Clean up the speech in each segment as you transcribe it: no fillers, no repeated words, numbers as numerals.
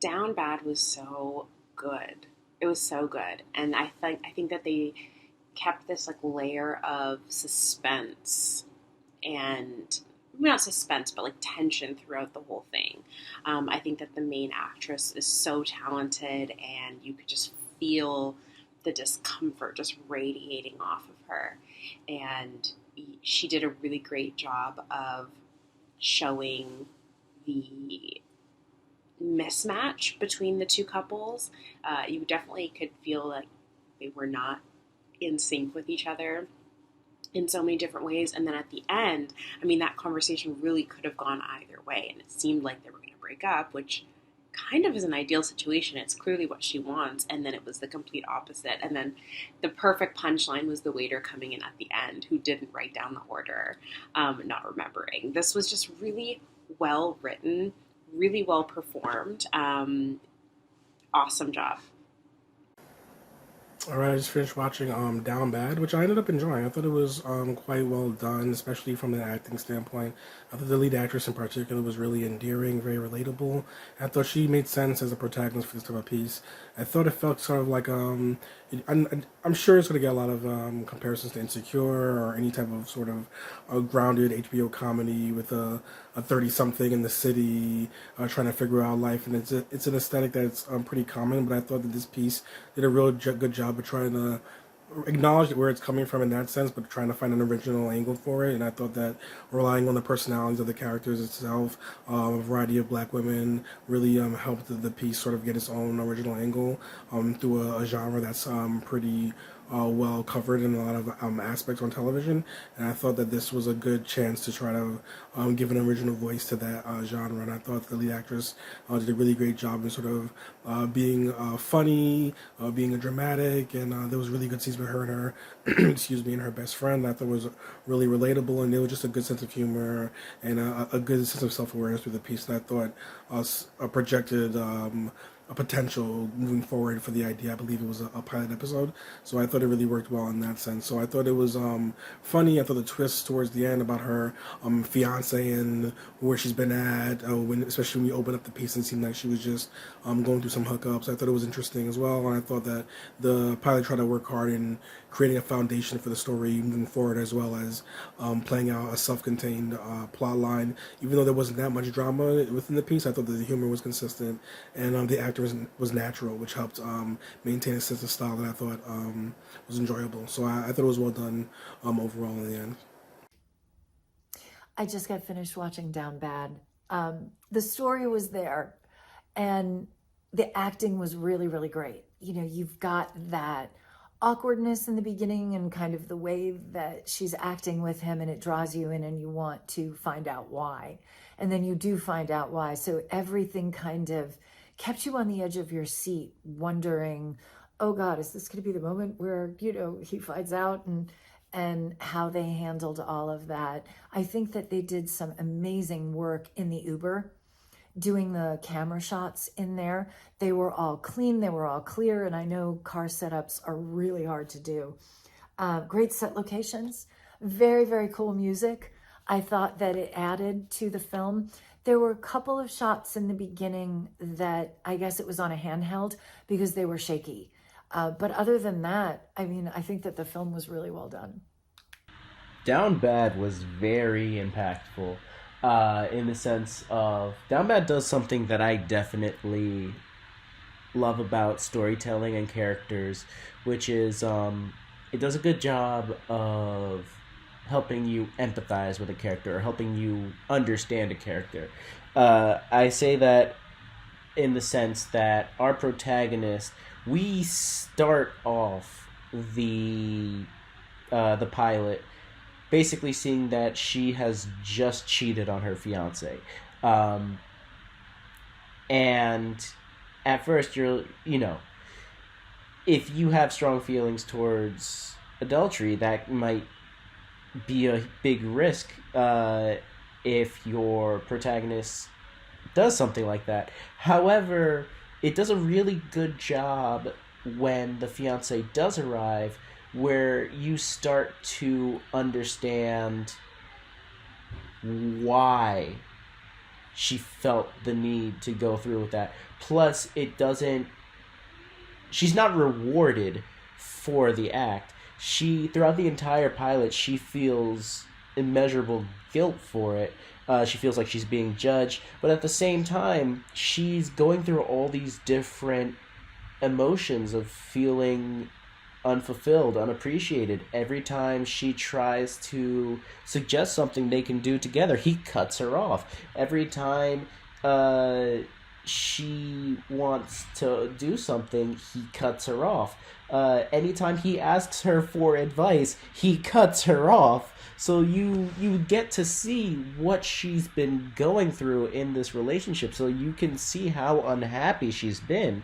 Down Bad was so good. It was so good, and I think that they kept this like layer of suspense and not suspense, but like tension throughout the whole thing. I think that the main actress is so talented, and you could just feel the discomfort just radiating off of her. And she did a really great job of showing the mismatch between the two couples. You definitely could feel like they were not in sync with each other in so many different ways. And then at the end, I mean, that conversation really could have gone either way. And it seemed like they were going to break up, which kind of is an ideal situation. It's clearly what she wants. And then it was the complete opposite. And then the perfect punchline was the waiter coming in at the end who didn't write down the order, not remembering. This was just really well written, really well performed. Awesome job. All right, I just finished watching Down Bad, which I ended up enjoying. I thought it was quite well done, especially from an acting standpoint. I thought the lead actress in particular was really endearing, very relatable. I thought she made sense as a protagonist for this type of piece. I thought it felt sort of like I'm sure it's going to get a lot of comparisons to Insecure or any type of sort of grounded HBO comedy with a 30-something in the city trying to figure out life, and it's an aesthetic that's pretty common. But I thought that this piece did a real good job of trying to acknowledge where it's coming from in that sense, but trying to find an original angle for it. And I thought that relying on the personalities of the characters itself, a variety of black women, really helped the piece sort of get its own original angle through a genre that's pretty well covered in a lot of aspects on television. And I thought that this was a good chance to try to give an original voice to that genre. And I thought the lead actress did a really great job in sort of being funny, being dramatic, and there was really good scenes with her and her, excuse me, and her best friend. I thought was really relatable, and there was just a good sense of humor and a good sense of self-awareness through the piece that I thought projected a potential moving forward for the idea. I believe it was a pilot episode, so I thought it really worked well in that sense. So I thought it was funny. I thought the twist towards the end about her fiance and where she's been at, especially when you open up the piece and it seemed like she was just going through some hookups. I thought it was interesting as well, and I thought that the pilot tried to work hard in creating a foundation for the story moving forward, as well as playing out a self-contained plot line. Even though there wasn't that much drama within the piece, I thought that the humor was consistent, and the actor was natural, which helped maintain a sense of style that I thought was enjoyable. So I thought it was well done overall in the end. I just got finished watching Down Bad. The story was there, and the acting was really, really great. You know, you've got that awkwardness in the beginning and kind of the way that she's acting with him, and it draws you in and you want to find out why. And then you do find out why. So everything kind of kept you on the edge of your seat, wondering, oh God, is this going to be the moment where, you know, he finds out, and how they handled all of that. I think that they did some amazing work in the Uber, doing the camera shots in there. They were all clean, they were all clear, and I know car setups are really hard to do. Great set locations, very, very cool music. I thought that it added to the film. There were a couple of shots in the beginning that I guess it was on a handheld because they were shaky. But other than that, I mean, I think that the film was really well done. Down Bad was very impactful in the sense of Down Bad does something that I definitely love about storytelling and characters, which is it does a good job of helping you empathize with a character or helping you understand a character. I say that in the sense that our protagonist, we start off the pilot basically seeing that she has just cheated on her fiance, and at first if you have strong feelings towards adultery, that might be a big risk if your protagonist does something like that. However, it does a really good job when the fiance does arrive, where you start to understand why she felt the need to go through with that. Plus, she's not rewarded for the act. Throughout the entire pilot, she feels immeasurable guilt for it. She feels like she's being judged, but at the same time, she's going through all these different emotions of feeling unfulfilled, unappreciated. Every time she tries to suggest something they can do together, he cuts her off. Every time she wants to do something, he cuts her off. Anytime he asks her for advice, he cuts her off. So you get to see what she's been going through in this relationship, so you can see how unhappy she's been.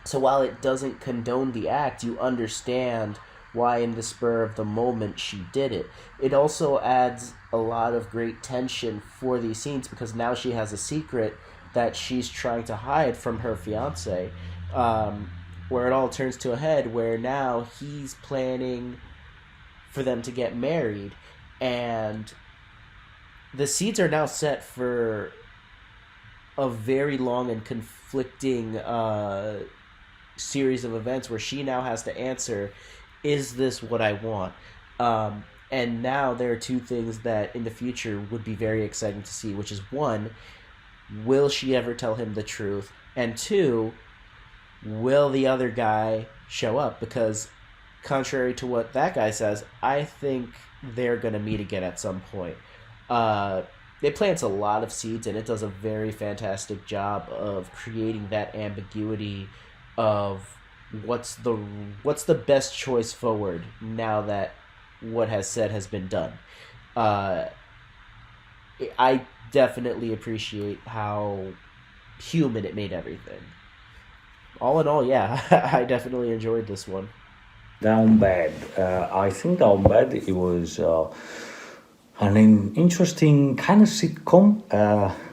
So while it doesn't condone the act, you understand why in the spur of the moment she did it. It also adds a lot of great tension for these scenes, because now she has a secret that she's trying to hide from her fiancé, where it all turns to a head, where now he's planning for them to get married, and the seeds are now set for a very long and conflicting series of events where she now has to answer, is this what I want? And now there are two things that in the future would be very exciting to see, which is, one, will she ever tell him the truth? And two, will the other guy show up? Because contrary to what that guy says, I think they're going to meet again at some point. It plants a lot of seeds, and it does a very fantastic job of creating that ambiguity of what's the best choice forward now that what has said has been done. I definitely appreciate how human it made everything. All in all, yeah, I definitely enjoyed this one. Down Bad. I think Down Bad, it was an interesting kind of sitcom.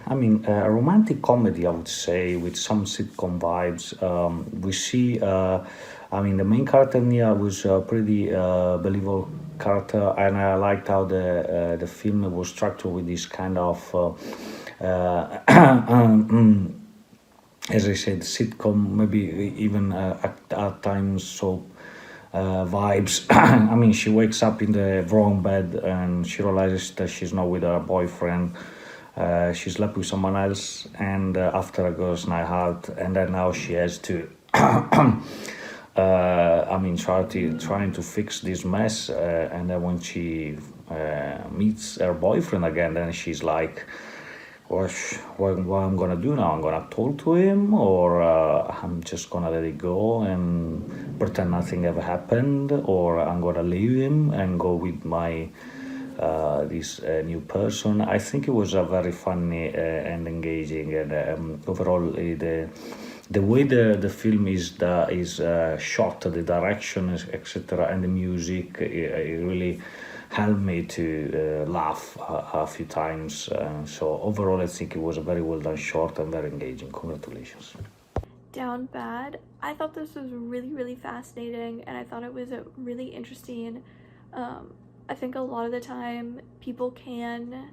A romantic comedy, I would say, with some sitcom vibes. We see, the main character Nia was a pretty believable character, and I liked how the film was structured with this kind of, as I said, sitcom, maybe even at times soap vibes. She wakes up in the wrong bed and she realizes that she's not with her boyfriend. She slept with someone else, and after a girls' night out, and then now she has to, trying to fix this mess. And then when she meets her boyfriend again, then she's like, what I'm gonna do now? I'm gonna talk to him, or I'm just gonna let it go and pretend nothing ever happened, or I'm gonna leave him and go with my this new person. I think it was a very funny and engaging, and overall the way the film is shot, the direction, etc., and the music, it really helped me to laugh a few times. So overall, I think it was a very well done short and very engaging. Congratulations. Down Bad. I thought this was really, really fascinating, and I thought it was really interesting. I think a lot of the time people can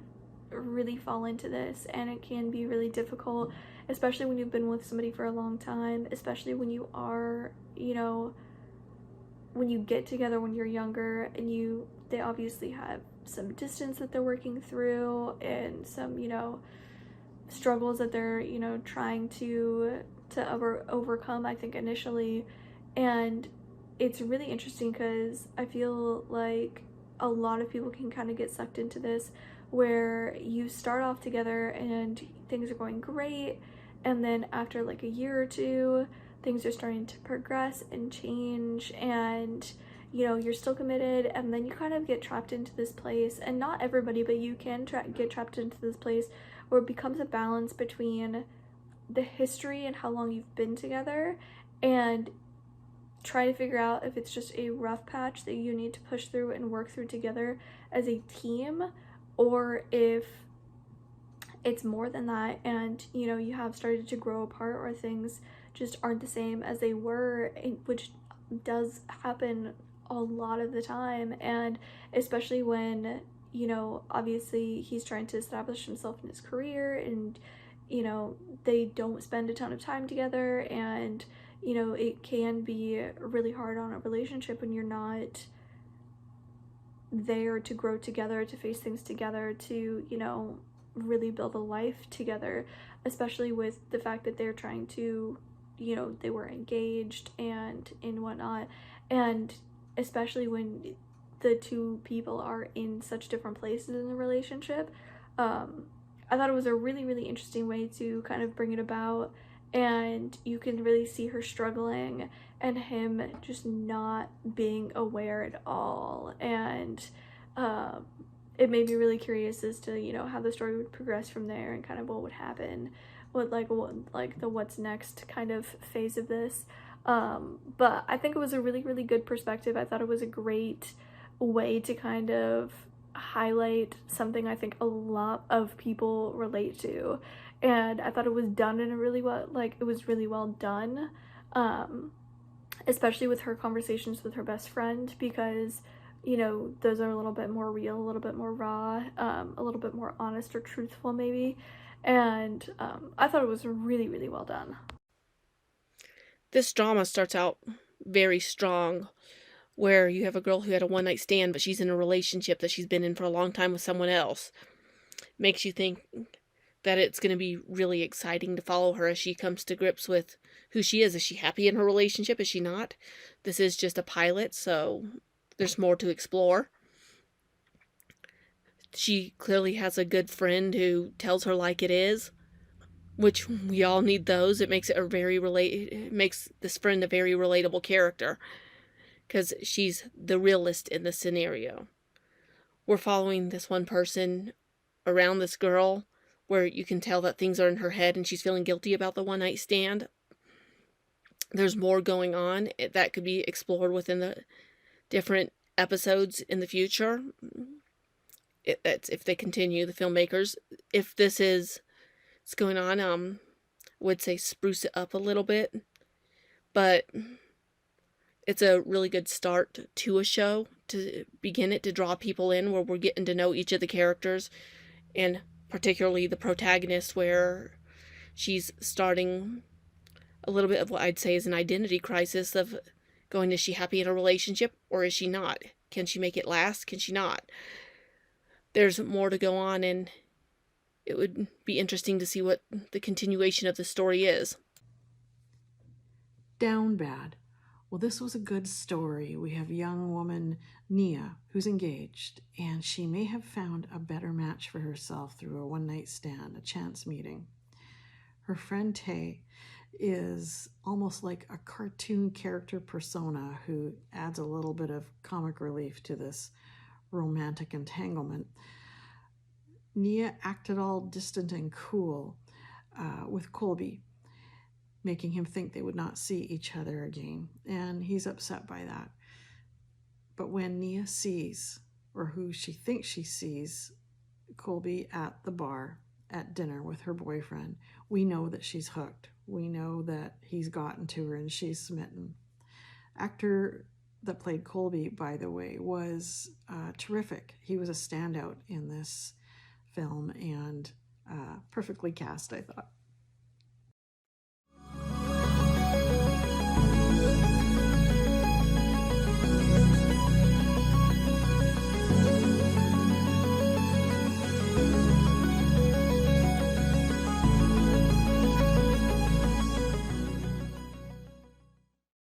really fall into this, and it can be really difficult, especially when you've been with somebody for a long time, especially when you are, when you get together when you're younger, and they obviously have some distance that they're working through, and some, struggles that they're, trying to overcome, I think, initially. And it's really interesting because I feel like a lot of people can kind of get sucked into this, where you start off together and things are going great, and then after like a year or two, things are starting to progress and change, and you're still committed, and then you kind of get trapped into this place. And not everybody, but you can get trapped into this place where it becomes a balance between the history and how long you've been together, and try to figure out if it's just a rough patch that you need to push through and work through together as a team, or if it's more than that, and you have started to grow apart, or things just aren't the same as they were, which does happen a lot of the time. And especially when obviously he's trying to establish himself in his career, and, they don't spend a ton of time together, and, it can be really hard on a relationship when you're not there to grow together, to face things together, to, really build a life together, especially with the fact that they're trying to, they were engaged and whatnot. And especially when the two people are in such different places in the relationship. I thought it was a really, really interesting way to kind of bring it about. And you can really see her struggling and him just not being aware at all. And it made me really curious as to, how the story would progress from there and kind of what would happen, what the what's next kind of phase of this. But I think it was a really, really good perspective. I thought it was a great way to kind of highlight something I think a lot of people relate to. And I thought it was done in a really well, it was really well done. Especially with her conversations with her best friend, because, those are a little bit more real, a little bit more raw, a little bit more honest or truthful maybe. And I thought it was really, really well done. This drama starts out very strong, where you have a girl who had a one-night stand, but she's in a relationship that she's been in for a long time with someone else. Makes you think that it's going to be really exciting to follow her as she comes to grips with who she is. Is she happy in her relationship? Is she not? This is just a pilot, so there's more to explore. She clearly has a good friend who tells her like it is, which we all need those. It makes it makes this friend a very relatable character, because she's the realist in this scenario. We're following this one person around this girl, where you can tell that things are in her head and she's feeling guilty about the one-night stand. There's more going on that could be explored within the different episodes in the future. That's if they continue, the filmmakers. If this is what's going on, would say spruce it up a little bit. But it's a really good start to a show, to begin it, to draw people in, where we're getting to know each of the characters, and particularly the protagonist, where she's starting a little bit of what I'd say is an identity crisis of going, is she happy in a relationship or is she not? Can she make it last? Can she not? There's more to go on, and it would be interesting to see what the continuation of the story is. Down bad. Well, this was a good story. We have young woman Nia, who's engaged, and she may have found a better match for herself through a one-night stand, a chance meeting. Her friend Tay is almost like a cartoon character persona who adds a little bit of comic relief to this romantic entanglement. Nia acted all distant and cool with Colby, making him think they would not see each other again, and he's upset by that. But when Nia sees, or who she thinks she sees, Colby at the bar at dinner with her boyfriend, we know that she's hooked. We know that he's gotten to her and she's smitten. Actor that played Colby, by the way, was terrific. He was a standout in this film, and perfectly cast, I thought.